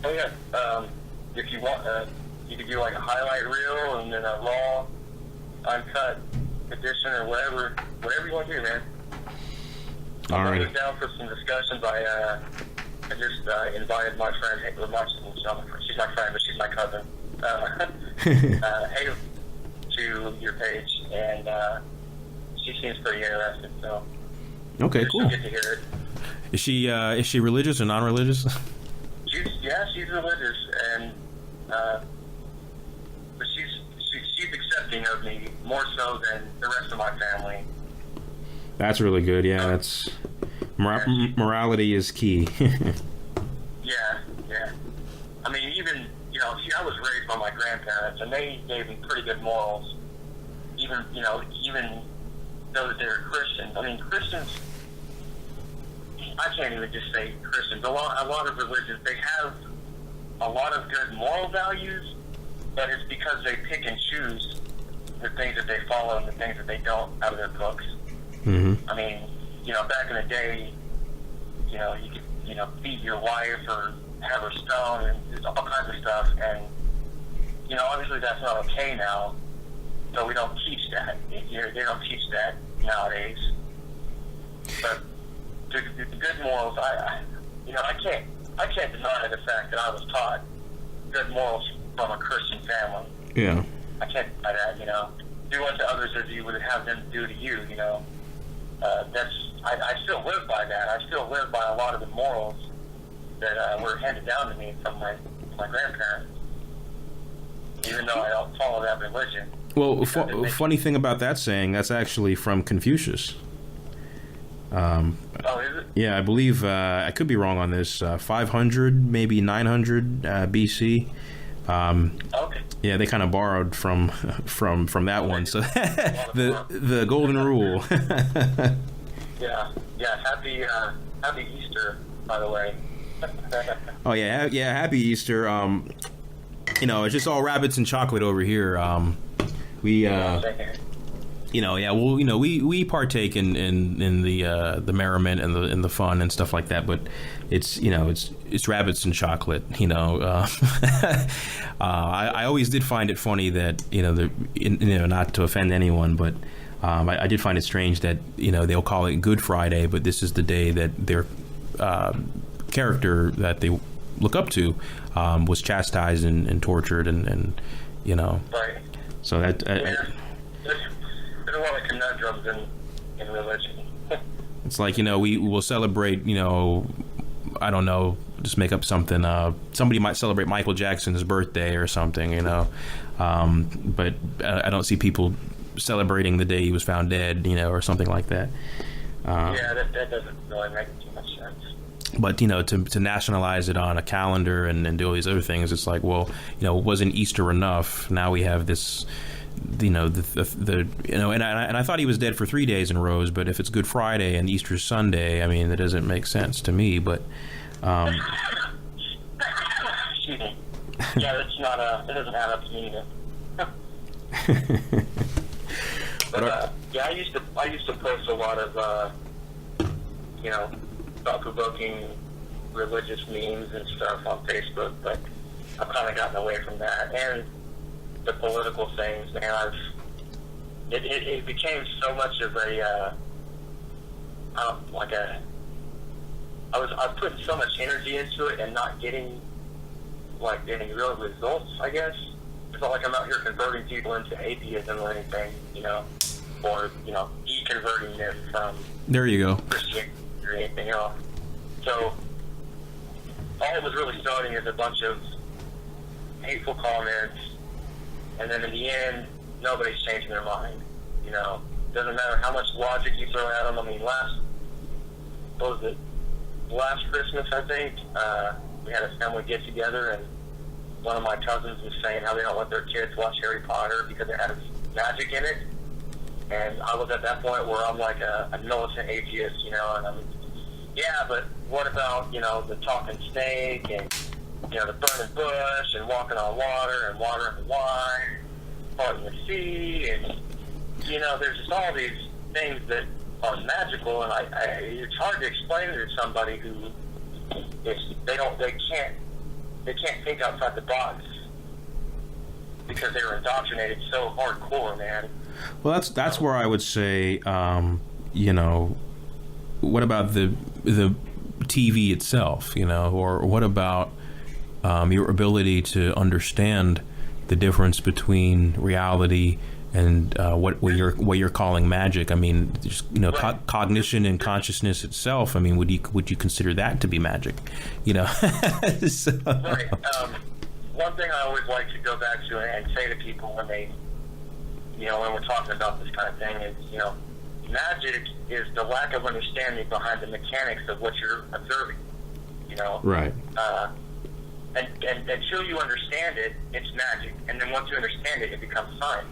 Oh yeah. If you want, you could do like a highlight reel and then a raw, uncut edition or whatever you want to do, man. All right. I'm down for some discussions. I just invited my friend, she's my friend, but she's my cousin, Hayden, to your page, and she seems pretty interested. So okay, cool. She'll get to hear it. Is she religious or non-religious? She's religious, and but she's accepting of me more so than the rest of my family. That's really good. Yeah, that's morality is key. Yeah. I mean, even I was raised by my grandparents, and they gave me pretty good morals. Even though that they're Christians. I mean, Christians. I can't even just say Christians. A lot of religions, they have a lot of good moral values, but it's because they pick and choose the things that they follow and the things that they don't out of their books. Mm-hmm. I mean, back in the day, you could, beat your wife or have her stoned and there's all kinds of stuff, and, obviously that's not okay now, so we don't teach that. They don't teach that nowadays. But the good morals, I can't deny the fact that I was taught good morals from a Christian family. Yeah. I can't deny that, do unto others as you would have them do to you, I still live by that. I still live by a lot of the morals that were handed down to me from my grandparents, even though I don't follow that religion. Well, funny thing about that saying, that's actually from Confucius. Oh, is it? Yeah, I believe, I could be wrong on this, 500, maybe 900 BC. Okay. Yeah, they kind of borrowed from that one. So the golden rule. Yeah. Happy Easter, by the way. Oh yeah, happy Easter. It's just all rabbits and chocolate over here. We we partake in the merriment and the fun and stuff like that, but it's rabbits and chocolate. I always did find it funny that not to offend anyone, but I did find it strange that they'll call it Good Friday, but this is the day that their character that they look up to was chastised and tortured and Right. So that. There's a lot of conundrums in religion. It's like, we will celebrate, I don't know, just make up something. Somebody might celebrate Michael Jackson's birthday or something, but I don't see people celebrating the day he was found dead, or something like that. That doesn't really make too much sense. But, to nationalize it on a calendar and do all these other things, it's like, well, wasn't Easter enough? Now we have this... and I thought he was dead for 3 days in rows, but if it's Good Friday and Easter Sunday, I mean, that doesn't make sense to me, but excuse me. Yeah, it doesn't add up to me either. But I used to post a lot of thought-provoking religious memes and stuff on Facebook, but I've kind of gotten away from that. And the political things, man, it became so much of I was putting so much energy into it and not getting any real results, I guess. It's not like I'm out here converting people into atheism or anything, or de-converting them from there you go. Christianity or anything else. So all it was really starting is a bunch of hateful comments. And then in the end, nobody's changing their mind. Doesn't matter how much logic you throw at them. I mean, last Christmas, I think, we had a family get together, and one of my cousins was saying how they don't let their kids watch Harry Potter because it has magic in it. And I was at that point where I'm like a militant atheist, and I'm, yeah, but what about, the talking snake and the burning bush and walking on water and water in the wine, parting the sea, and there's just all these things that are magical, and it's hard to explain it to somebody who they can't they can't think outside the box because they were indoctrinated so hardcore, man. Well, that's where I would say, you know, what about the TV itself, you know, or what about your ability to understand the difference between reality and what you're calling magic? I mean, just, you know, Right. Cognition and consciousness itself. I mean, would you consider that to be magic? You know. So, Right. One thing I always like to go back to and say to people when they, you know, when we're talking about this kind of thing is, you know, magic is the lack of understanding behind the mechanics of what you're observing. You know. right. And until you understand it, it's magic. And then once you understand it, it becomes science.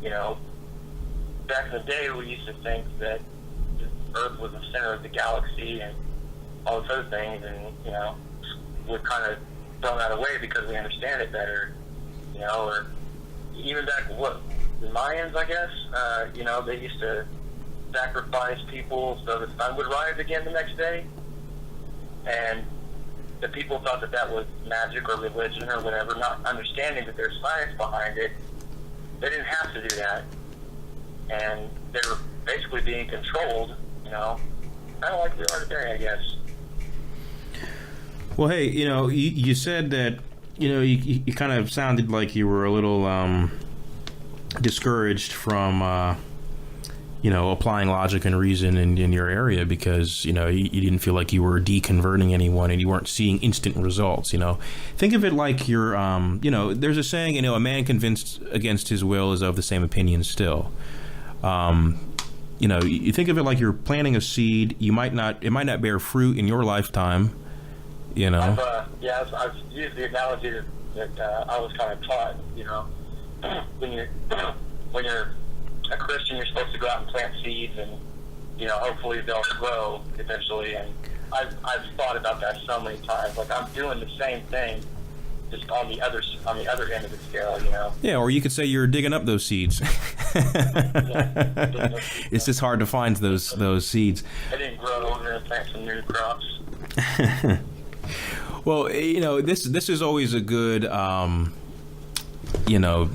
You know, back in the day, we used to think that the Earth was the center of the galaxy and all those other things, and, you know, we've kind of thrown that away because we understand it better, you know, or even back, the Mayans, I guess, you know, they used to sacrifice people so the sun would rise again the next day, and the people thought that that was magic or religion or whatever, not understanding that there's science behind it. They didn't have to do that, and they were basically being controlled, you know, kind of like we are today, I guess. Well, hey, you know, you said that, you know, you kind of sounded like you were a little discouraged from, you know, applying logic and reason in your area because, you know, you didn't feel like you were deconverting anyone and you weren't seeing instant results, you know. Think of it like you're, you know, there's a saying, you know, a man convinced against his will is of the same opinion still. You know, you think of it like you're planting a seed. It might not bear fruit in your lifetime, you know. I've used the analogy that I was kind of taught, you know, when you're a Christian, you're supposed to go out and plant seeds, and, you know, hopefully they'll grow eventually. And I've thought about that so many times. Like, I'm doing the same thing, just on the other end of the scale, you know. Yeah, or you could say you're digging up those seeds. It's just hard to find those seeds. I didn't grow. We're gonna plant some new crops. Well, you know, this is always a good, you know,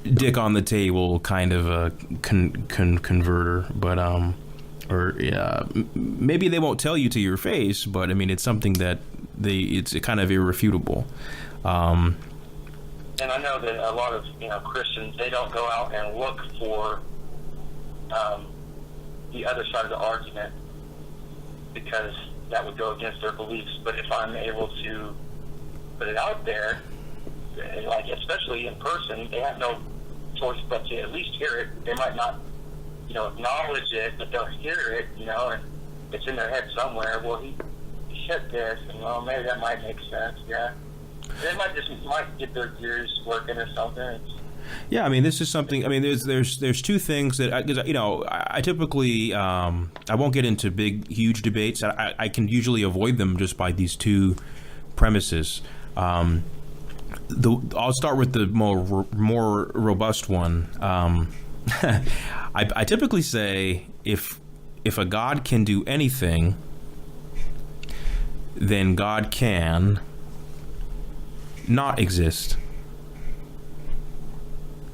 dick on the table kind of a converter, but or maybe they won't tell you to your face, but I mean it's something that it's kind of irrefutable. And I know that a lot of, you know, Christians, they don't go out and look for the other side of the argument because that would go against their beliefs. But if I'm able to put it out there, like especially in person, they have no choice but to at least hear it. They might not, you know, acknowledge it, but they'll hear it, you know, and it's in their head somewhere. Well, he said this, and well, maybe that might make sense. Yeah, they might get their gears working or something. Yeah, I mean, this is something. I mean, there's two things that, you know, I typically I won't get into huge debates. I can usually avoid them just by these two premises. I'll start with the more robust one. I typically say if a God can do anything, then God can not exist.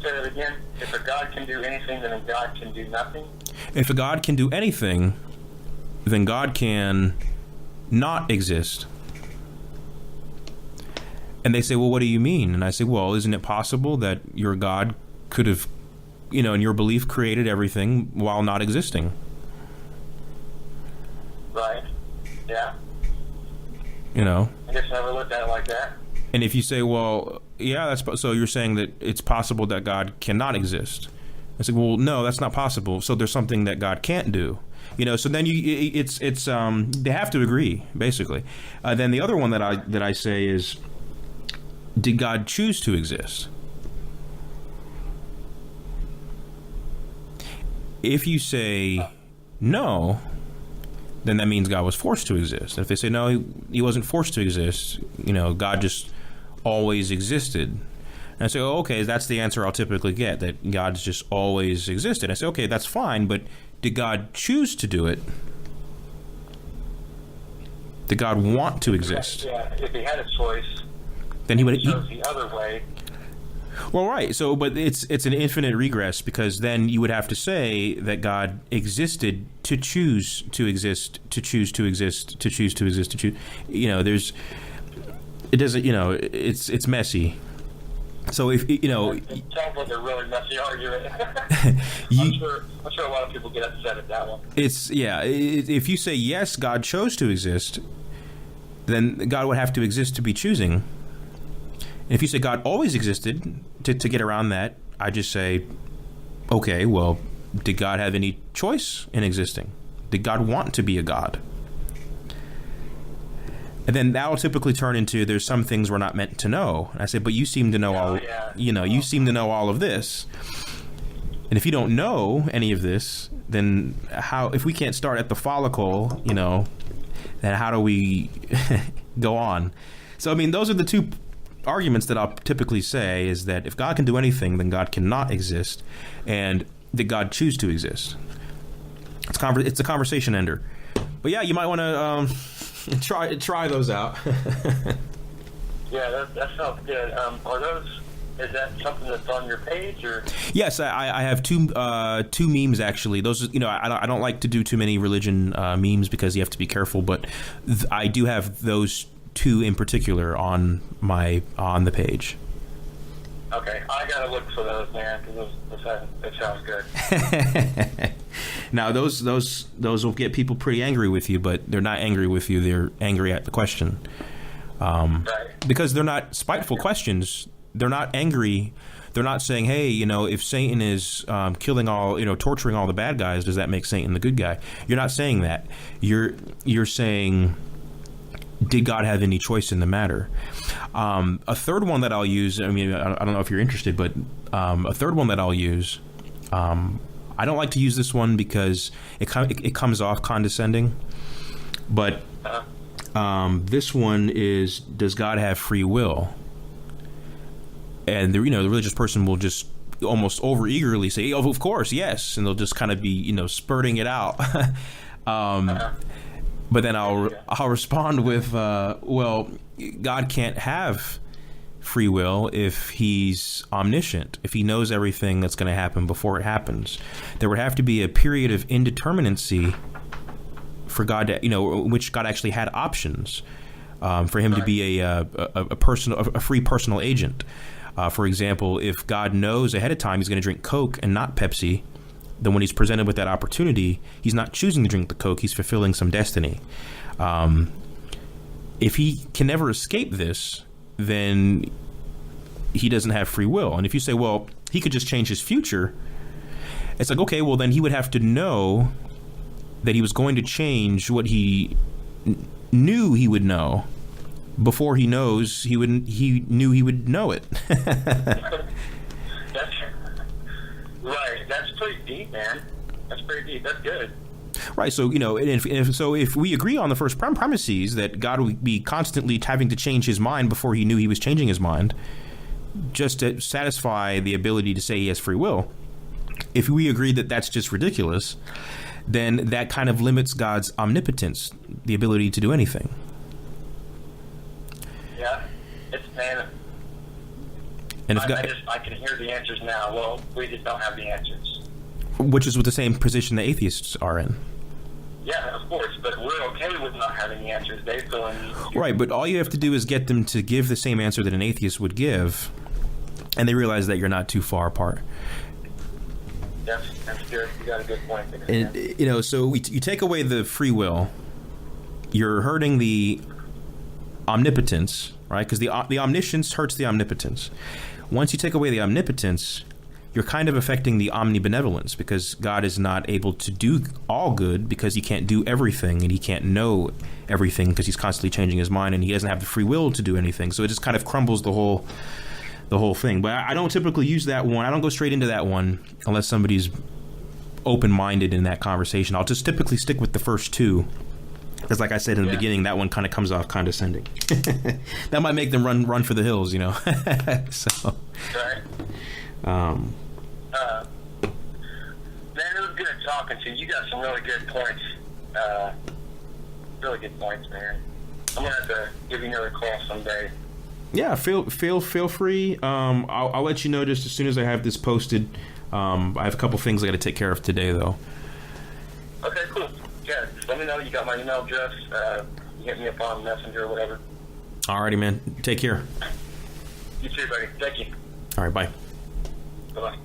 Say that again. If a God can do anything, then a God can do nothing? If a God can do anything, then God can not exist. And they say, well, what do you mean? And I say, well, isn't it possible that your God could have, you know, in your belief, created everything while not existing? Right. Yeah. You know? I guess I never looked at it like that. And if you say, well, yeah, so you're saying that it's possible that God cannot exist. I say, well, no, that's not possible. So there's something that God can't do. You know, so then it's they have to agree, basically. Then the other one that I say is, did God choose to exist? If you say no, then that means God was forced to exist. And if they say no, he wasn't forced to exist, you know, God just always existed. And I say, oh, okay, that's the answer I'll typically get, that God's just always existed. I say, okay, that's fine, but did God choose to do it? Did God want to exist? Yeah, if he had a choice, then he would. he chose the other way. Well, right. So, but it's an infinite regress, because then you would have to say that God existed to choose to exist, to choose to exist, to choose to exist, to choose. You know, it doesn't. You know, it's messy. So if you know, it sounds like a really messy argument. I'm sure a lot of people get upset at that one. If you say yes, God chose to exist, then God would have to exist to be choosing. And if you say God always existed, to get around that, I just say, okay, well, did God have any choice in existing? Did God want to be a God? And then that will typically turn into, there's some things we're not meant to know. And I say, but you seem to know you seem to know all of this. And if you don't know any of this, then if we can't start at the follicle, then how do we go on? So, I mean, those are the two arguments that I'll typically say, is that if God can do anything, then God cannot exist, and did God choose to exist? It's a conversation ender. But yeah, you might want to try those out. Yeah, that sounds good. Is that something that's on your page, or? Yes, I have two memes actually. Those, I don't like to do too many religion memes because you have to be careful, but I do have those two in particular on the page. Okay, I gotta look for those, man, because it sounds good. Now those will get people pretty angry with you, but they're not angry with you. They're angry at the question, right? Because they're not spiteful questions. They're not angry. They're not saying, hey, if Satan is killing all, torturing all the bad guys, does that make Satan the good guy? You're not saying that. You're saying, did God have any choice in the matter? A third one that I'll use, I mean, I don't know if you're interested, but a third one that I'll use, I don't like to use this one because it comes off condescending, but this one is, does God have free will? And the religious person will just almost over-eagerly say, oh, of course, yes, and they'll just kind of be, spurting it out. But then I'll respond with, well, God can't have free will if he's omniscient, if he knows everything that's going to happen before it happens. There would have to be a period of indeterminacy for God to, in which God actually had options for him to be a free personal agent. For example, if God knows ahead of time he's going to drink Coke and not Pepsi, then when he's presented with that opportunity, he's not choosing to drink the Coke, he's fulfilling some destiny. If he can never escape this, then he doesn't have free will. And if you say, well, he could just change his future, it's like, okay, well, then he would have to know that he was going to change what he knew he would know before he knows he knew he would know it. That's right. That's pretty deep, man. That's pretty deep. That's good. Right. So, if we agree on the first premises that God would be constantly having to change his mind before he knew he was changing his mind, just to satisfy the ability to say he has free will, if we agree that that's just ridiculous, then that kind of limits God's omnipotence, the ability to do anything. Yeah. It's, man. And I can hear the answers now. Well, we just don't have the answers. Which is with the same position that atheists are in. Yeah, of course, but we're okay with not having the answers. They feel in need. Right, but all you have to do is get them to give the same answer that an atheist would give, and they realize that you're not too far apart. That's good. You got a good point there. And, so you take away the free will, you're hurting the omnipotence, right? Because the omniscience hurts the omnipotence. Once you take away the omnipotence, you're kind of affecting the omnibenevolence, because God is not able to do all good because he can't do everything, and he can't know everything because he's constantly changing his mind, and he doesn't have the free will to do anything. So it just kind of crumbles the whole thing. But I don't typically use that one. I don't go straight into that one unless somebody's open-minded in that conversation. I'll just typically stick with the first two, because like I said in the beginning, that one kind of comes off condescending. That might make them run for the hills, So. Right. Man, it was good talking to you. You got some really good points. Really good points, man. I'm gonna have to give you another call someday. Yeah, feel free. I'll let you know just as soon as I have this posted. I have a couple things I got to take care of today, though. Okay, cool. Yeah, just let me know. You got my email address. You hit me up on Messenger or whatever. Alrighty, man. Take care. You too, buddy. Thank you. All right, bye. Bye-bye.